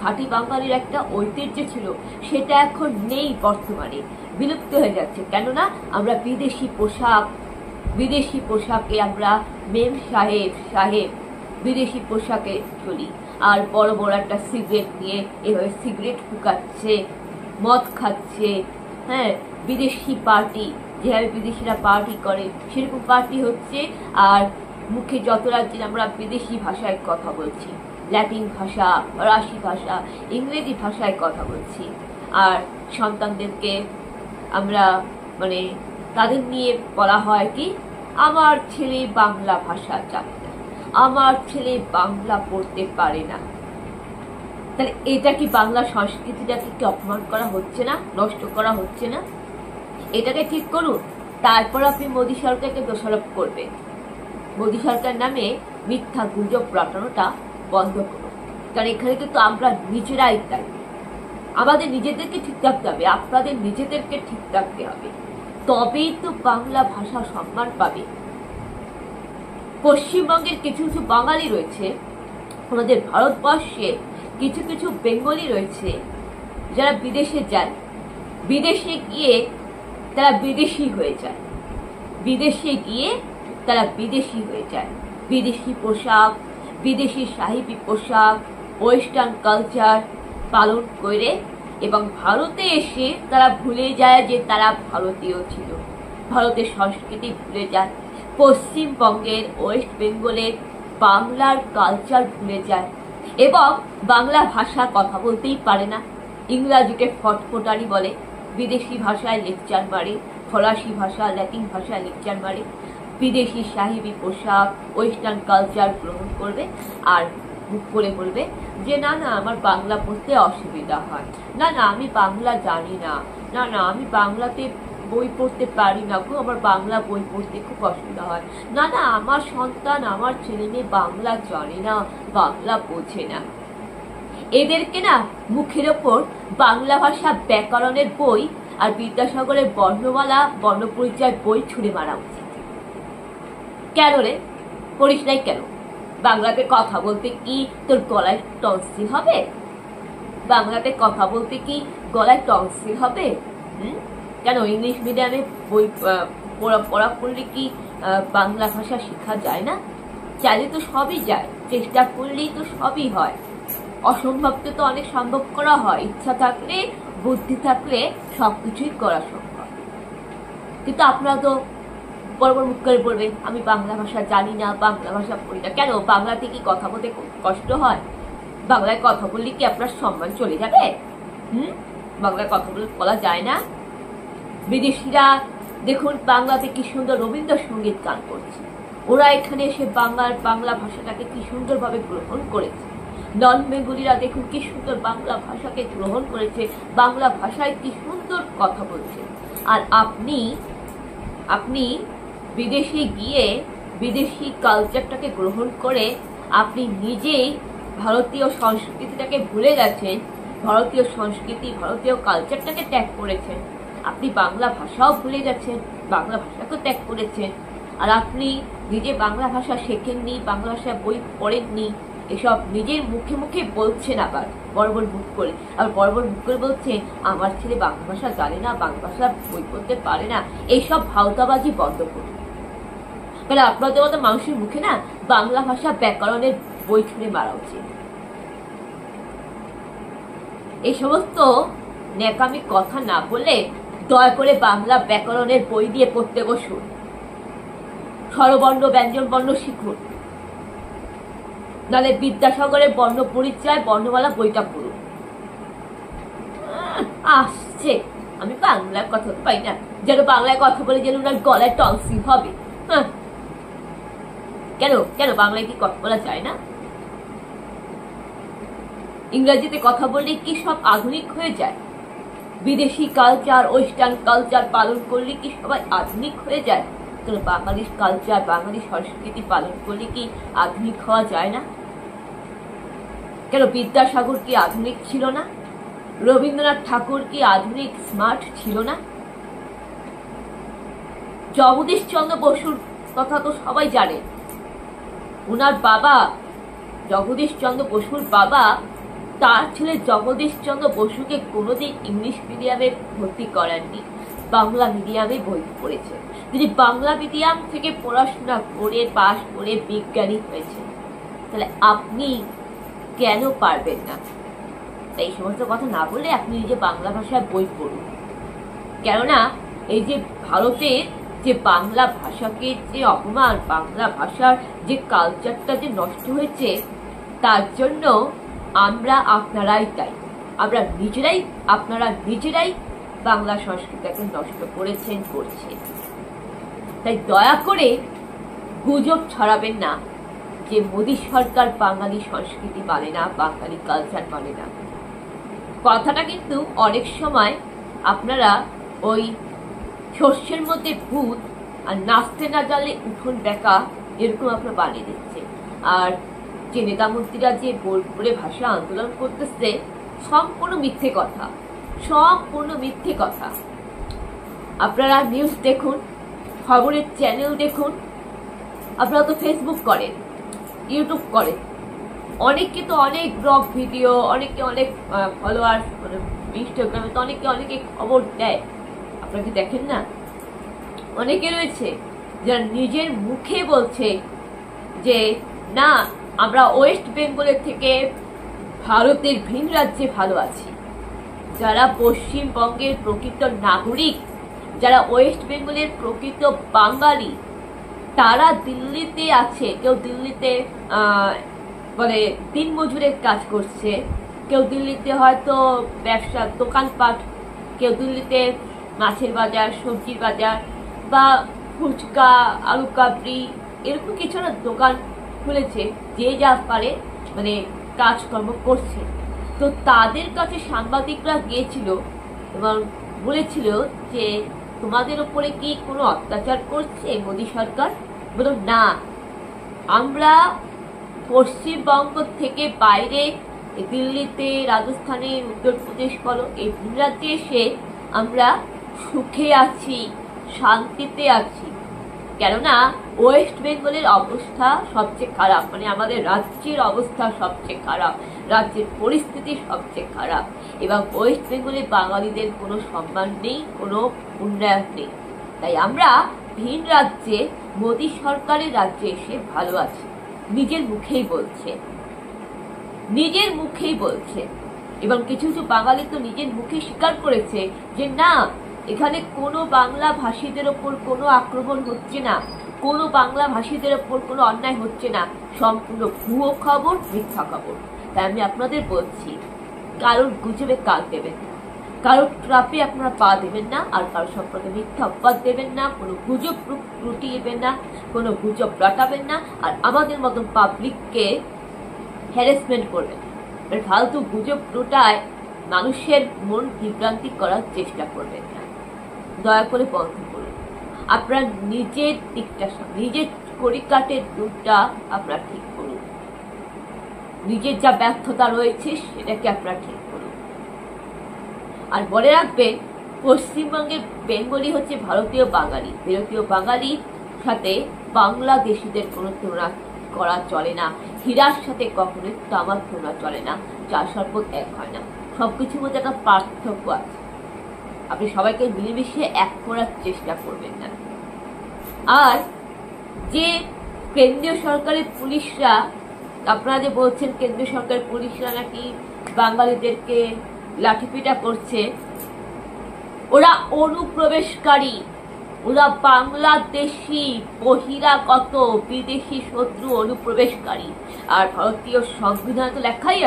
খাঁটি বাঙালির একটা ঐতিহ্য ছিল, সেটা এখন নেই, বর্তমানে বিলুপ্ত হয়ে যাচ্ছে। কেননা আমরা বিদেশি পোশাকে আমরা মেম সাহেব বিদেশি পোশাকে চলি, আর বড় বড় একটা সিগারেট নিয়ে এভাবে সিগারেট ফুকাচ্ছে, মদ খাচ্ছে। হ্যাঁ, বিদেশি পার্টি, যেভাবে বিদেশিরা পার্টি করে সেরকম পার্টি হচ্ছে। আর মুখে যত রাজ্যে আমরা বিদেশি ভাষায় কথা বলছি, ল্যাটিন ভাষা, ফরাসি ভাষা, ইংরেজি ভাষায় কথা বলছি। আর সন্তানদেরকে আমরা তাদের নিয়ে বলা হয় কি, আমার ছেলে বাংলা ভাষা জানে না, আমার ছেলে বাংলা পড়তে পারে না। তাহলে এটা কি বাংলা সংস্কৃতিটাকে কি অপমান করা হচ্ছে না, নষ্ট করা হচ্ছে না? এটাকে ঠিক করুন, তারপর আপনি মোদী সরকারকে দোষারোপ করবেন। মোদী সরকার নামে মিথ্যা গুজব রটানোটা বন্ধ করুন, কারণ এখানে কিন্তু আমরা নিজেরাই তাই। আমাদের নিজেদেরকে ঠিক রাখতে হবে, আপনাদের নিজেদেরকে ঠিক রাখতে হবে, তবেই তো বাংলা ভাষা সম্মান পাবে। পশ্চিমবঙ্গের কিছু কিছু বাঙালি রয়েছে, আমাদের ভারতবর্ষে কিছু কিছু বেঙ্গলি রয়েছে যারা বিদেশে যায়, বিদেশে গিয়ে তারা বিদেশি হয়ে যায়, বিদেশি পোশাক, বিদেশি সাহিবি পোশাক, ওয়েস্টার্ন কালচার পালন করে, এবং ভারতে এসে তারা ভুলে যায় যে তারা ভারতীয় ছিল, ভারতের সংস্কৃতি ভুলে যায়, পশ্চিমবঙ্গের ওয়েস্ট বেঙ্গলের বাংলার কালচার ভুলে যায়, এবং বাংলা ভাষা কথা বলতেই পারে না, ইংরাজিকে ফটফটানি বলে, বিদেশি ভাষায় লেকচার মারে, ফরাসি ভাষা, ল্যাটিন ভাষায় লেকচার মারে, বিদেশি সাহিবি পোশাক, ওয়েস্টার্ন কালচার গ্রহণ করবে, আর মুখ করে বলবে যে না না আমার বাংলা পড়তে অসুবিধা হয়, না না আমি বাংলা জানি না, না না আমি বাংলাতে বই পড়তে পারি না, আমার বাংলা বই পড়তে খুব অসুবিধা হয়, না না আমার সন্তান, আমার ছেলে মেয়ে বাংলা জানে না, বাংলা বোঝে না। এদেরকে না মুখের ওপর বাংলা ভাষা ব্যাকরণের বই আর বিদ্যাসাগরের বর্ণমালা, বর্ণপরিচয় বই ছুঁড়ে মারা উচিত। কেন রে করিস নাই কেন? বাংলাতে কথা বলতে কি তোর গলায় টনসিল হবে? বাংলাতে কথা বলতে কি গলায় টনসিল হবে? কেন ইংলিশ মিডিয়ামে বই পড়া পড়লে কি বাংলা ভাষা শেখা যায় না? চাইলে তো সবই যায়, চেষ্টা করলেই তো সবই হয়। অসম্ভবকে তো অনেক সম্ভব করা হয়, ইচ্ছা থাকলে, বুদ্ধি থাকলে সবকিছুই করা সম্ভব। কিন্তু আপনারা তো বড় বড় মুখ করে বলবে আমি বাংলা ভাষা জানি না, বাংলা ভাষা পড়ি না। কেন, বাংলাতে কি কথা বলতে কষ্ট হয়? বাংলায় কথা বললে কি আপনার সম্মান চলে যাবে? বাংলায় কথা বলা যায় না? বিদেশিরা দেখুন বাংলাতে কি সুন্দর রবীন্দ্রসঙ্গীত গান করছে, ওরা এখানে এসে বাংলা ভাষাটাকে কি সুন্দরভাবে গ্রহণ করেছে। নন বেঙ্গলিরা দেখুন কি সুন্দর বাংলা ভাষাকে গ্রহণ করেছে, বাংলা ভাষায় কি সুন্দর কথা বলছে। আর আপনি বিদেশে গিয়ে বিদেশি কালচারটাকে গ্রহণ করে আপনি নিজেই ভারতীয় সংস্কৃতিটাকে ভুলে গেছেন, ভারতীয় সংস্কৃতি, ভারতীয় কালচারটাকে ত্যাগ করেছেন। আপনি বাংলা ভাষাও ভুলে গেছেন, বাংলা ভাষাকেও ত্যাগ করেছেন। আর আপনি নিজে বাংলা ভাষা শেখেননি, বাংলা ভাষা বই পড়েননি, এসব নিজের মুখে মুখে বলছেন, আবার বড় বড় মুখ করে, আবার বড় বড় মুখ করে বলছে আমার ছেলে বাংলা ভাষা জানে না, বাংলা ভাষা বই পড়তে পারে না। এইসব ভাওতাবাজি বন্ধ করুন। মানে আপনাদের মতো মানুষের মুখে না বাংলা ভাষা ব্যাকরণের বই ছুঁড়ে মারা উচিত। এই সমস্ত ন্যাকামি কথা না বলে দয়া করে বাংলা ব্যাকরণের বই দিয়ে পড়তে বসুন, স্বরবর্ণ ব্যঞ্জন বর্ণ শিখুন, নাহলে বিদ্যাসাগরের বর্ণ পরিচয়, বর্ণমালা বইটা পড়ুন। আসছে আমি বাংলায় কথা পাই না, যেন বাংলায় কথা বলে যেন ওনার গলায় টনসিল হবে। কেন কেন বাংলায় কি কথা বলা যায় না? ইংরেজিতে কথা বললে কি সব আধুনিক হয়ে যায়? বিদেশি কালচার, ওয়েস্টার্ন কালচার পালন করলে কি সবাই আধুনিক হয়ে যায়? তাহলে বাঙালি কালচার, বাঙালি সংস্কৃতি পালন করলে কি আধুনিক হওয়া যায় না? কেন বিদ্যাসাগর কি আধুনিক ছিল না? রবীন্দ্রনাথ ঠাকুর কি আধুনিক স্মার্ট ছিল না? জগদীশ চন্দ্র বসুর কথা তো সবাই জানে। ওনার বাবা, জগদীশ চন্দ্র বসুর বাবা তার ছেলে জগদীশ চন্দ্র বসুকে কোনোদিন ইংলিশ মিডিয়ামে ভর্তি করাননি, বাংলা মিডিয়ামে ভর্তি পড়েছে। তিনি বাংলা মিডিয়াম থেকে পড়াশোনা করে পাশ করে বিজ্ঞানী হয়েছে, তাহলে আপনি কেন পারবেন না? এই সমস্ত কথা না বলে আপনি নিজে বাংলা ভাষায় বই পড়ুন। কেননা এই যে ভারতের যে বাংলা ভাষাকে যে অপমান, বাংলা ভাষার যে কালচারটা যে নষ্ট হয়েছে, তার জন্য আমরা আপনারাই দায়ী। আপনারা নিজেরাই বাংলা সংস্কৃতিকে নষ্ট করেছেন, করছেন। তাই দয়া করে গুজব ছড়াবেন না যে মোদী সরকার বাঙালি সংস্কৃতি মানে না, বাঙালি কালচার মানে না। কথাটা কিন্তু অনেক সময় আপনারা ওই শস্যের মধ্যে ভূত আর নাচতে না জানলে উঠোন বেঁকা, এরকম আপনারা বানিয়ে দিচ্ছে। আর যে নেতা মন্ত্রীরা যে বোলপুরে ভাষা আন্দোলন করতেছে, সম্পূর্ণ মিথ্যে কথা, সম্পূর্ণ মিথ্যে কথা। আপনারা নিউজ দেখুন, খবরের চ্যানেল দেখুন, আপনারা তো ফেসবুক করেন, ইউটিউব করেন, অনেকে তো অনেক ব্লগ ভিডিও, অনেকে অনেক ফলোয়ার, ইনস্টাগ্রামে তো অনেকে খবর দেয়, আপনারা কি দেখেন না? অনেকে রয়েছে যারা নিজের মুখে বলছে যে না, আমরা ওয়েস্ট বেঙ্গলের থেকে ভারতের ভিন রাজ্যে ভালো আছি। যারা পশ্চিমবঙ্গের প্রকৃত নাগরিক, যারা ওয়েস্ট বেঙ্গলের প্রকৃত বাঙালি, তারা দিল্লিতে আছে। কেউ দিল্লিতে বলে দিন মজুরের কাজ করছে, কেউ দিল্লিতে হয়তো ব্যবসা দোকানপাট, কেউ দিল্লিতে মাছের বাজার, সবজির বাজার বা ফুচকা, আলু কাবড়ি, এরকম কিছু না দোকান খুলেছে, যে যা পারে মানে কাজকর্ম করছে। তো তাদের কাছে সাংবাদিকরা গিয়েছিল এবং বলেছিল যে তোমাদের ওপরে কি কোনো অত্যাচার করছে মোদী সরকার? বলো না, আমরা পশ্চিমবঙ্গ থেকে বাইরে দিল্লিতে, রাজস্থানে, উত্তরপ্রদেশ বলো, এই ভিন রাজ্যে এসে আমরা সুখে আছি, শান্তিতে আছি। কেননা ওয়েস্ট বেঙ্গলের অবস্থা সবচেয়ে খারাপ, মানে আমাদের রাজ্যের অবস্থা সবচেয়ে খারাপ, রাজ্যের পরিস্থিতি সবচেয়ে খারাপ, এবং ওয়েস্ট বেঙ্গলে বাঙালিদের কোনো সম্মান নেই, কোনো উন্নয়ন নেই। তাই আমরা ভিন রাজ্যে, মোদী সরকারের রাজ্যে এসে ভালো আছি, নিজের মুখেই বলছে, নিজের মুখেই বলছে। এবং কিছু কিছু বাঙালি তো নিজের মুখে স্বীকার করেছে যে না, এখানে কোনো বাংলা ভাষীদের ওপর কোনো আক্রমণ হচ্ছে না, কোনো বাংলা ভাষীদের ওপর কোনো অন্যায় হচ্ছে না, সম্পূর্ণ ভুয়ো খবর, মিথ্যা খবর। তাই আমি আপনাদের বলছি, কারোর গুজবে কান দেবেন না, কারোর ট্রাপে আপনারা পা দেবেন না, আর কারোর সম্পর্কে মিথ্যা অপবাদ দেবেন না, কোনো গুজব রুটিয়েবেন না, কোনো গুজব রটাবেন না, আর আমাদের মতন পাবলিককে হ্যারাসমেন্ট করবেন না। ফালতু গুজব রটায় মানুষের মন বিভ্রান্তি করার চেষ্টা করবেন না, দয়া করে বন্ধ করুন। আপনার নিজের দিকটা, নিজের কড়িকাঠের দুধটা আপনারা ঠিক করুন, নিজের যা ব্যর্থতা রয়েছে সেটাকে আপনারা ঠিক করুন। আর মনে রাখবেন, পশ্চিমবঙ্গের বেঙ্গলি হচ্ছে ভারতীয় বাঙালি, ভারতীয় বাঙালির সাথে বাংলাদেশিদের কোনো তুলনা করা চলে না, হীরার সাথে কখনোই তামার তুলনা চলে না, চার সর্বত এক হয় না, সবকিছুর মধ্যে একটা পার্থক্য আছে। আপনি সবাইকে মিলেমিশে এক করার চেষ্টা করবেন না। আর যে কেন্দ্রীয় সরকারের পুলিশরা, আপনারা যে বলছেন কেন্দ্রীয় সরকারের পুলিশরা নাকি বাঙালিদেরকে লাঠিপিটা করছে, ওরা অনুপ্রবেশকারী, ওরা বাংলাদেশি বহিরাগত বিদেশি শত্রু অনুপ্রবেশকারী। আর ভারতীয় সংবিধানে তো লেখাই আছে